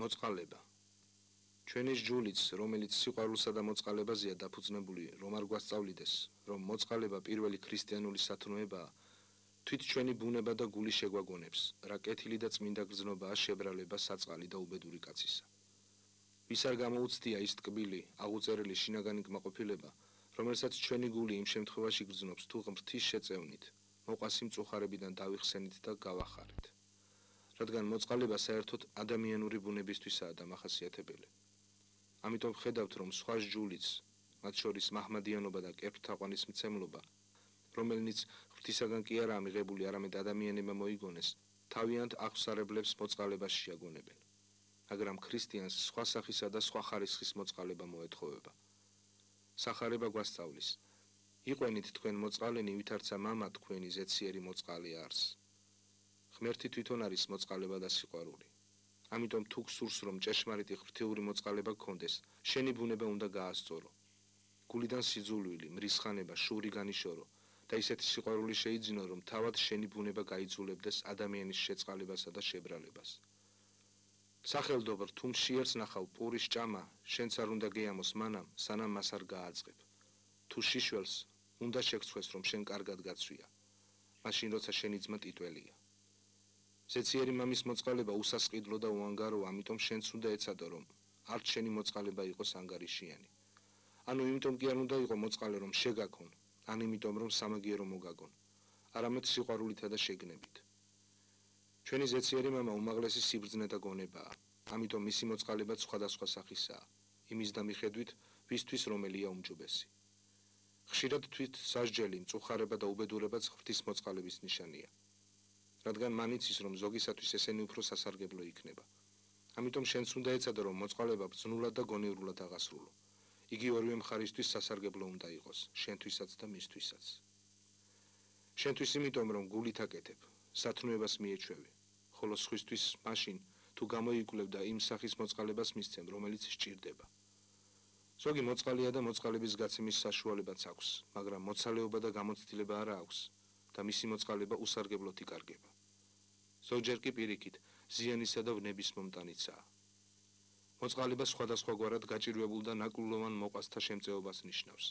მოწყალება. ჩვენი ჯულიც, რომელიც სიყვარულსა და მოწყალებაზეა დაფუძნებული, რომ არ გვასწავლიდეს, რომ მოწყალება პირველი ქრისტიანული სათნოებაა, თვით ჩვენი ბუნება და გული შეგვაგონებს, რა კეთილი და წმინდა გრძნობაა შებრალება საწყალი და უბედური კაცისა. ვის არ გამოუცდია ის ტკბილი, აღუწერელი შინაგანი კმაყოფილება, რომელსაც ჩვენი გული იმ შემთხვევაში გრძნობს, თუ ღმრთის შეწევნით, მოყვასი მწუხარებიდან დავიხსენით და გავახარეთ. რადგან მოწყალება საერთოდ ადამიანური ბუნებისთვისაა დამახასიათებელი. ამიტომ ხედავთ, რომ სხვა ჯულიც, მათ შორის მაჰმადიანობა და კეფთაყვანის მცემლობა, რომელნიც ღვთისაგან კი არაა მიღებული, არამედ ადამიანებმა მოიგონეს, თავიანთ აღსარებლებს მოწყალებას შეაგონებენ. მაგრამ ქრისტიანს სხვა სახისა და სხვა ხარისხის მოწყალება მოეთხოვება. სახარება გვასწავლის: იყვენით თქვენ მოწყალენი, ვითარცა მამა თქვენი ზეციერი მოწყალე არს. ღმერთი თვითონ არის მოწყალება და სიყვარული. ამიტომ თუ გსურს, რომ ჭეშმარიტი ღვთიური მოწყალება გქონდეს, შენი ბუნება უნდა გაასწორო. გულიდან სიძულვილი, მრისხანება, შური განიშორო და ისეთი სიყვარული შეიძინო, რომ თავად შენი ბუნება გაიძულებდეს ადამიანის შეწყალებასა და შებრალებას. სახელდობრ, თუ მშიერს ნახავ პურის ჭამა, შენც არ უნდა გეამოს მანამ, სანამ მას არ გააძღებ. თუ შიშველს, უნდა შეგცხვეს, რომ შენ კარგად გაცვია, მაშინ როცა შენი ძმა ტიტველია. ზეციერი მამის მოწყალება უსასყიდლო და უანგაროა, ამიტომ შენც უნდა ეცადო, რომ არც შენი მოწყალება იყოს ანგარიშიანი. ანუ იმიტომ კი არ უნდა იყო მოწყალე, რომ შეგაქონ, ან იმიტომ, რომ სამაგიერო მოგაგონ, არამედ სიყვარულითა და შეგნებით. ჩვენი ზეციერი მამა უმაღლესი სიბრძნე და გონებაა, ამიტომ მისი მოწყალებაც სხვადასხვა სახისაა, იმის და მიხედვით, ვისთვის რომელია უმჯობესი. ხშირად თვით სასჯელი, მწუხარება და უბედურებაც ღვთის მოწყალების ნიშანია. რადგან მან იცის, რომ ზოგისათვის ესენი უფრო სასარგებლო იქნება. ამიტომ შენც უნდა ეცადო, რომ მოწყალება ბრძნულად და გონივრულად აღასრულო. იგი ორივე მხარისთვის სასარგებლო უნდა იყოს, შენთვისაც და მისთვისაც. შენთვის იმიტომ, რომ გულით აკეთებ, სათნოებას მიეჩვევი, ხოლო სხვისთვის მაშინ, თუ გამოიკვლევ და იმ სახის მოწყალებას მისცემ, რომელიც სჭირდება. ზოგი მოწყალია და მოწყალების გაცემის საშუალებაც აქვს, მაგრამ მოცალეობა და გამოცდილება არა აქვს და მისი მოწყალება უსარგებლოდ იკარგება. ზოგჯერ კი პირიქით, ზიანისა და ვნების მომტანიცაა. მოწყალება სხვადასხვაგვარად გაჭირვებულ და ნაკლულოვან მოყვასთა შემწეობას ნიშნავს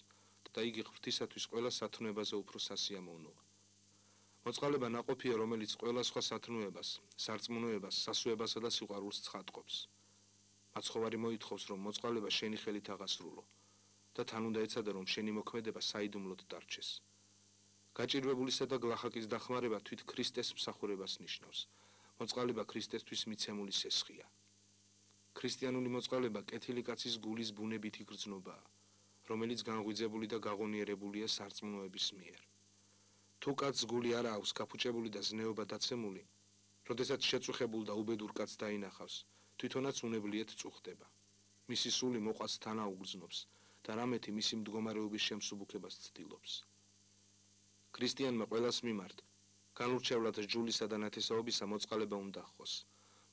და იგი ღვთისათვის ყველა სათნოებაზე უფრო სასიამოვნოა. მოწყალება ნაყოფია, რომელიც ყველა სხვა სათნოებას, სარწმუნოებას, სასუებასა და სიყვარულს ცხადყოფს. მაცხოვარი მოითხოვს, რომ მოწყალება შენი ხელით აღასრულო და თან უნდა ეცადე, რომ შენი მოქმედება საიდუმლოდ დარჩეს. გაჭირვებულისა და გლახაკის დახმარება თვით ქრისტეს მსახურებას ნიშნავს. მოწყალება ქრისტესთვის მიცემული სესხია. ქრისტიანული მოწყალება კეთილი კაცის გულის ბუნებითი გრძნობაა, რომელიც განღვიძებული და გაღონიერებულია სარწმუნოების მიერ. თუ კაცს გული არა აქვს გაფუჭებული და ზნეობა დაცემული, როდესაც შეწუხებულ და უბედურ კაცს დაინახავს, თვითონაც უნებლიეთ წუხდება. მისი სული მოყვასს თანაუგრძნობს და რამეთი მისი მდგომარეობის შემსუბუქებას ცდილობს. ქრისტიანმა ყველას მიმართ, განურჩევლად ჯულისა და ნათესაობისა მოწყალება უნდა ჰყოს,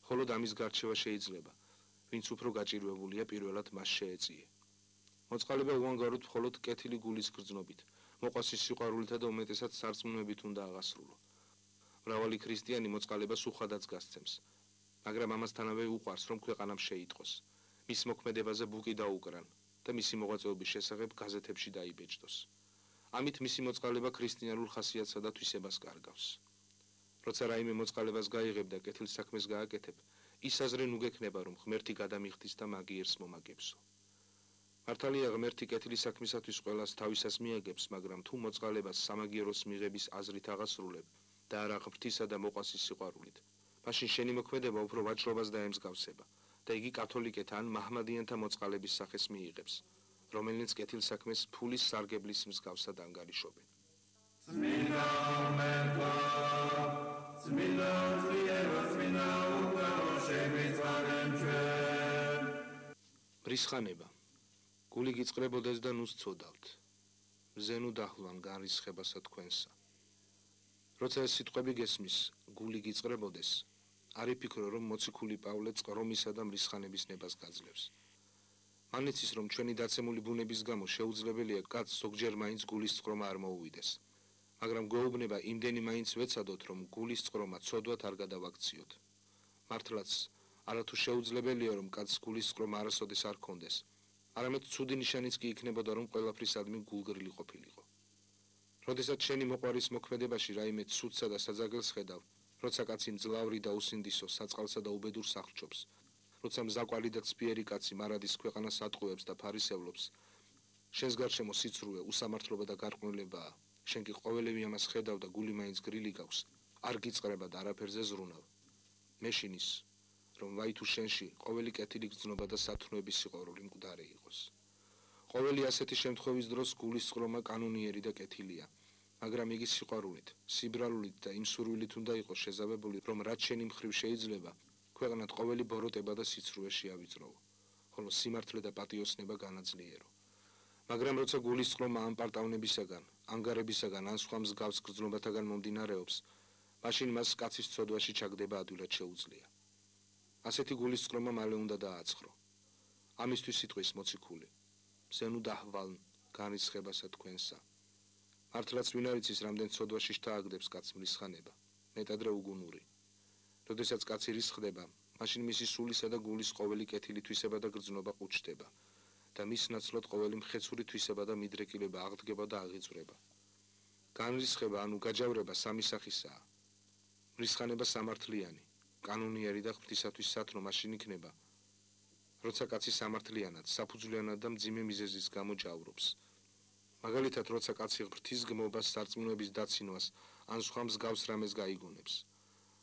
ხოლო ამის გარჩევა შეიძლება, ვინც უფრო გაჭირვებულია პირველად მას შეეწიე. მოწყალება უანგაროდ მხოლოდ კეთილი გულის გრძნობით, მოყვასის სიყვარულითა და უმეტესად სარწმუნოებით უნდა აღასრულო. მრავალი ქრისტიანი მოწყალებას უხვადაც გასცემს, მაგრამ ამასთანავე უყვარს, რომ ქვეყანამ შეიტყოს, მის მოქმედებაზე ბუკი დაუკრან და მისი მოღვაწეობის შესახებ გაზეთებში დაიბეჭდოს. ამით მისი მოწყალება ქრისტიანულ ხასიათსა და თვისებას კარგავს. როცა რაიმე მოწყალებას გაიღებ და კეთილ საქმეს გააკეთებ, ის აზრი ნუ გექნება, რომ ღმერთი გადამიხდის და მაგიერს მომაგებსო. მართალია ღმერთი კეთილი საქმისათვის ყველას თავისას მიაგებს, მაგრამ თუ მოწყალებას სამაგიეროს მიღების აზრით აღასრულებ და არა ღვთისა და მოყვასის სიყვარულით, მაშინ შენი მოქმედება უფრო ვაჭრობას დაემსგავსება და იგი კათოლიკეთა ან მაჰმადიანთა მოწყალების სახეს მიიღებს, რომელნიც კეთილ საქმეს ფულის სარგებლის მსგავსად ანგარიშობენ. წმინდა ღმერთო, წმინდა ძლიერო, წმინდა უკრავო, შეგვიწყალენ ჩვენ. მრისხანება. გული გიწყრებოდეს და ნუ სცოდავთ. მზე ნუ დაჰლვან განრისხებასა თქვენსა. როცა ეს სიტყვები გესმის, გული გიწყრებოდეს, არ იფიქრო, რომ მოციქული პავლე წყრომისა და მრისხანების ნებას გაძლევს. მან იცის, რომ ჩვენი დაცემული ბუნების გამო შეუძლებელია კაცს ზოგჯერ მაინც გულის წყრომა არ მოუვიდეს, მაგრამ გვეუბნება იმდენი მაინც ვეცადოთ, რომ გულის წყრომა ცოდვად არ გადავაქციოთ. მართლაც არათუ შეუძლებელია რომ კაცს გულისწყრომა არასოდეს არ ქონდეს. არამედ ცუდი ნიშანიც კი იქნებოდა რომ ყველაფრისადმი გულგრილი ყოფილიყო. როდესაც შენი მოყვარის მოქმედებაში რაიმე ცუდსა და საძაგელს ხედავ, როცა კაცი მძლავრი და უსინდისო საწყალსა და უბედურს აღრჩობს, როცა მზაყვალი და ცფიერი კაცი მარადის ქვეყანას ატყუებს და ფარისევლობს, შენს გარშემო სიცრუე, უსამართლობა და გარყვნილებაა, შენ კი ყოველივე ამას ხედავ და გული მაინც გრილი გაქვს, არ გიწყრება და არაფერზე ზრუნავ. მეშინის, რომ ვაი თუ შენში ყოველი კეთილი გრძნობა და სათნოების სიყვარული მკვდარი იყოს. ყოველი ასეთი შემთხვევის დროს გულისწყრომა კანონიერი და კეთილია, მაგრამ იგი სიყვარულით, სიბრალულით და იმსურვილით უნდა იყოს შეზავებული, რომ რაც შენი მხრივ შეიძლება, ქვეყნად ყოველი ბოროტება და სიცრუე შეავიწროვო, ხოლო სიმართლე და პატიოსნება განაძლიერო. მაგრამ როცა გულისწყრომა ამ პარტავნებისაგან, ანგარებისაგან ან სხვა მსგავს გრძნობათაგან მომდინარეობს, მაშინ მას კაცის ცოდვაში ჩაგდება ადვილად შეუძლია. ასეთი გულისწყრომა მალე უნდა დააცხრო. ამისთვის სიტყვის მოციქული. ზენუ დაჰვალნ განრისხებასა თქვენსა. მართლაც ვინ არ იცის რამდენ ცოდვაში შთააგდებს კაცს მრისხანება, მეტადრე უგუნური. როდესაც კაცი რისხდება, მაშინ მისი სულისა და გულის ყოველი კეთილი თვისება და გრძნობა ყუჩდება და მის ნაცვლად ყოველი მხეცური თვისება და მიდრეკილება აღდგება და აღიძვრება. განრისხება ანუ გაჯავრება სამი სახისაა. მრისხანება სამართლიანი, კანონიერი და ღვთისათვის სათნო მაშინ იქნება, როცა კაცი სამართლიანად, საფუძვლიანად და მძიმე მიზეზის გამო ჯავრობს. მაგალითად, როცა კაცი ღვთის გმობას, სარწმუნოების დაცინვას ან სხვა მსგავს რამეს გაიგონებს.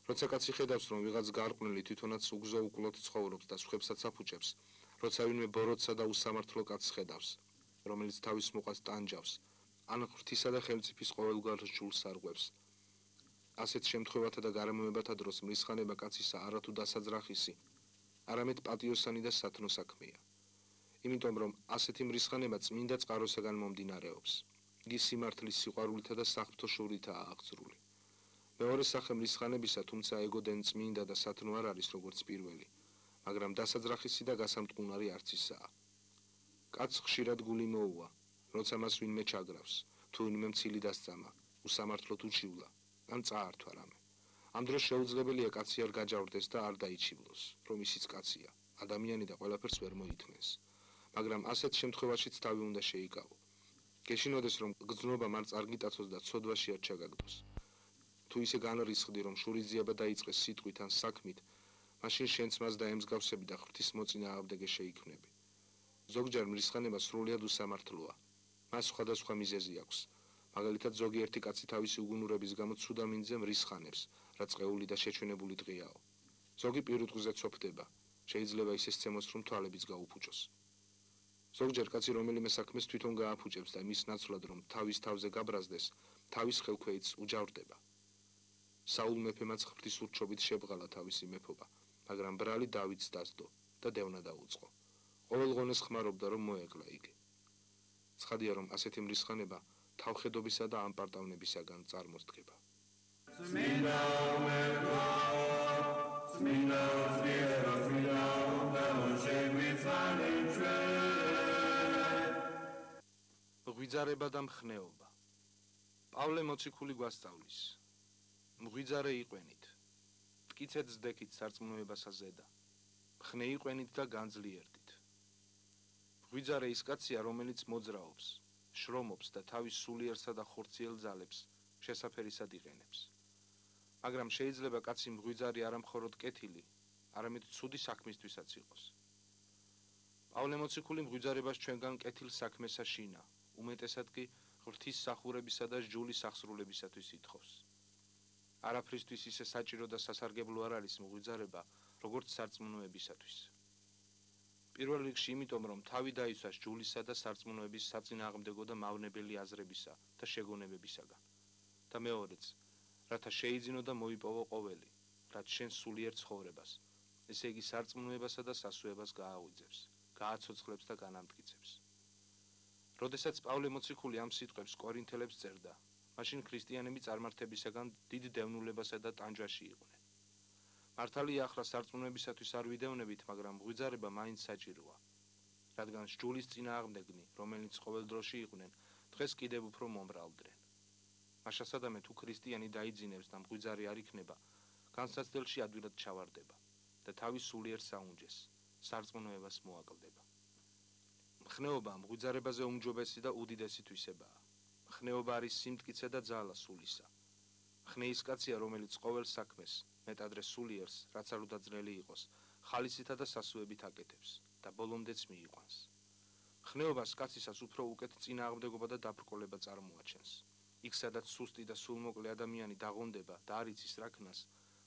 როცა კაცი ხედავს, რომ ვიღაც გარყვნილი თვითონაც უგზო უკლოდ ცხოვრობს და სხვებსაც აფუჭებს, როცა ვინმე ბოროტსა და უსამართლო კაცს ხედავს, რომელიც თავის მოყას ტანჯავს, ან ღვთისა და ხელმწიფის ყოველგვარ სჯულს არღვევს. ასეთ შემთხვევათა და გარემოებათა დროს მრისხანება კაცისა არათუ დასაძრახისი, არამედ პატიოსანი და სათნო საქმეა. იმიტომ რომ ასეთი მრისხანება წმინდა წყაროსაგან მომდინარეობს. იგი სიმართლის სიყვარულითა და საღვთო შორითაა აღწრული. მეორე სახე მრისხანებისა, თუმცა ეგოდენ წმინდა და სათნო არ არის როგორც პირველი, მაგრამ დასაძრახისი და გასამტყუნარი არც ისაა. კაცს ხშირად გული მოუვა, როცა მას ვინმე ჩაგრავს, თუ ვინმე მცილი დასწამა, უსამართლოდ უჩივლა, ან წაართვა რამე. ამ დროს შეუძლებელია კაცი არ გაჯავრდეს და არ დაიჩივლოს, რომ ისიც კაცია, ადამიანი და ყველაფერს ვერ მოითმეს. მაგრამ ასეთ შემთხვევაშიც თავი უნდა შეიკავო. გეშინოდეს, რომ გრძნობა მარც არ გიტაცოს და ცოდვაში არ ჩაგაგდოს. თუ ისე განრისხდი, რომ შურიძიება დაიწყეს სიტყვით ან საქმით, მაშინ შენც მას დაემსგავსები და ღვთის მოწინააღმდეგე შეიქმნები. ზოგჯერ მრისხანება სრულიად უსამართლოა. მას სხვადასხვა მიზეზი აქვს. მაგალითად, ზოგიერთი კაცი თავისი უგუნურების გამო ცუდამინძე მრისხანებს, რაც ყეული და შეჩვენებული დღეაო. ზოგი პირუტყვზე ცოფდება, შეიძლება ისე სცემოს, რომ თვალებიც გაუფუჭოს. ზოგჯერ კაცი რომელიმე საქმეს თვითონ გააფუჭებს და მის ნაცვლად რომ თავის თავზე გაბრაზდეს, თავის ხელქვეითს უჯავრდება. საულ მეფემაც ღვთის ურჩობით შებრალა თავისი მეფობა, მაგრამ ბრალი დავითს დასდო და დევნა დაუწყო. ყოველღონეს ხმარობდა რომ მოეკლა იგი. ცხადია რომ ასეთი მრისხანება თავხედობისა და ამ პარტავნებისაგან წარმოსდგება. მღვიძარება და მხნეობა. პავლე მოციქული გვასწავლის. მღვიძარე იყვენით, მტკიცედ ზდექით სარწმუნოებასა ზედა, მხნე იყვენით და განძლიერდით. მღვიძარე ის კაცია, რომელიც მოძრაობს, შრომობს და თავის სულიერსა და ხორციელ ძალებს შესაფერისად იყენებს. მაგრამ შეიძლება კაცი მღვიძარი არა მხოლოდ კეთილი, არამედ ცუდი საქმისთვისაც იყოს. პავლე მოციქული მღვიძარებას ჩვენგან კეთილ საქმესა შინა, უმეტესად კი ღვთის სახურებისა და სჯულის აღსრულებისათვის ითხოვს. არაფრისთვის ისე საჭირო და სასარგებლო არ არის მღვიძარება, როგორც სარწმუნოებისათვის. პირველ რიგში იმიტომ, რომ თავი დაისვა სჯულისა და სარწმუნოების საწინააღმდეგო და მავნებელი აზრებისა და შეგონებებისაგან. და მეორეც, რათა შეიძინო და მოიპოვო ყოველი, რაც შენ სულიერ ცხოვრებას, ესე იგი სარწმუნოებასა და სასუებას გააღვიძებს, გააცოცხლებს და განამტკიცებს. როდესაც პავლე მოციქული ამ სიტყვებს კორინთელებს წერდა, მაშინ ქრისტიანები წარმართებისაგან დიდ დევნულებასა და ტანჯვაში იყვნენ. მართალია ახლა სარწმუნოებისათვის არ ვიდევნებით, მაგრამ მღვიძარება მაინც საჭიროა, რადგან სჯულის წინააღმდეგნი, რომელიც ყოველ დროში იყვნენ, დღეს კიდევ უფრო მომრავლდნენ. მაშასადამე თუ ქრისტიანი დაიძინებს და მღვიძარი არ იქნება, განსაცდელში ადვილად ჩავარდება და თავის სულიერ საუნჯეს, სარწმუნოებას მოაკლდება. მხნეობა მღვიძარებაზე უმჯობესი და უდიდესი თვისებაა. მხნეობა არის სიმტკიცე და ძალა სულისა. ხნეის კაცია, რომელიც ყოველ საქმეს, მეტადრე სულიერს, რაც არ უნდა ძნელი იყოს, ხალისითა და სასუებით აკეთებს და ბოლომდეც მიიყვანს. ხნეობას კაცისას უფრო უკეთ წინააღმდეგობა და დაბრკოლება წარმოაჩენს. იქ, სადაც სუსტი და სულმოკლე ადამიანი დაღონდება და არ იცის რა ქნას,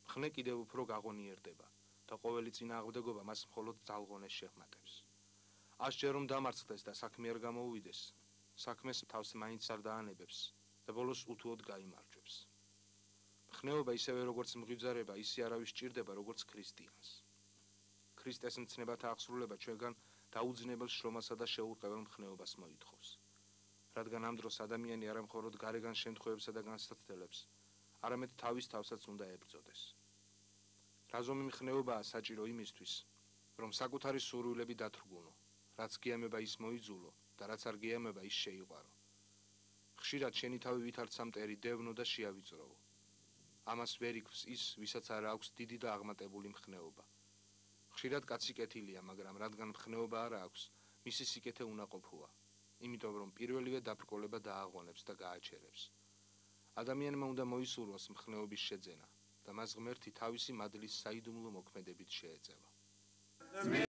მხნე კიდევ უფრო გაღონიერდება და ყოველი წინააღმდეგობა მას მხოლოდ ძალღონეს შეჰმატებს. ას ჯერ რომ დამარცხდეს და საქმე არ გამოუვიდეს, საქმეს თავს მაინც არ დაანებებს და ბოლოს უთუოდ გაიმარჯვებს. მხნეობა ისევე როგორც მღვიძარება ისე არავის სჭირდება როგორც ქრისტიანს. ქრისტეს მცნებათა აღსრულება ჩვენგან დაუძინებელ შრომასა და შეურყეველ მხნეობას მოითხოვს. რადგან ამ დროს ადამიანი არა მხოლოდ გარეგან შემთხვევებსა და განსაცდელებს, არამედ თავის თავსაც უნდა ებრძოდეს. რაზომი მხნეობაა საჭირო იმისთვის, რომ საკუთარი სურვილები დათრგუნო, რაც გიამება ის მოიძულო და რაც არ გიამება ის შეიყვარო. ხშირად შენი თავი ვითარცა მტერი დევნო და შეავიწროვო. ამას ვერ იქვს ის, ვისაც არ აქვს დიდი და აღმატებული მხნეობა. ხშირად კაცი კეთილია, მაგრამ რადგან მხნეობა არ აქვს, მისი სიკეთე უნაყოფოა, იმიტომ რომ პირველივე დაბრკოლება დააღონებს და გააჩერებს. ადამიანმა უნდა მოისურვოს მხნეობის შეძენა და მას ღმერთი თავისი მადლის საიდუმლო მოქმედებით შეეწევა.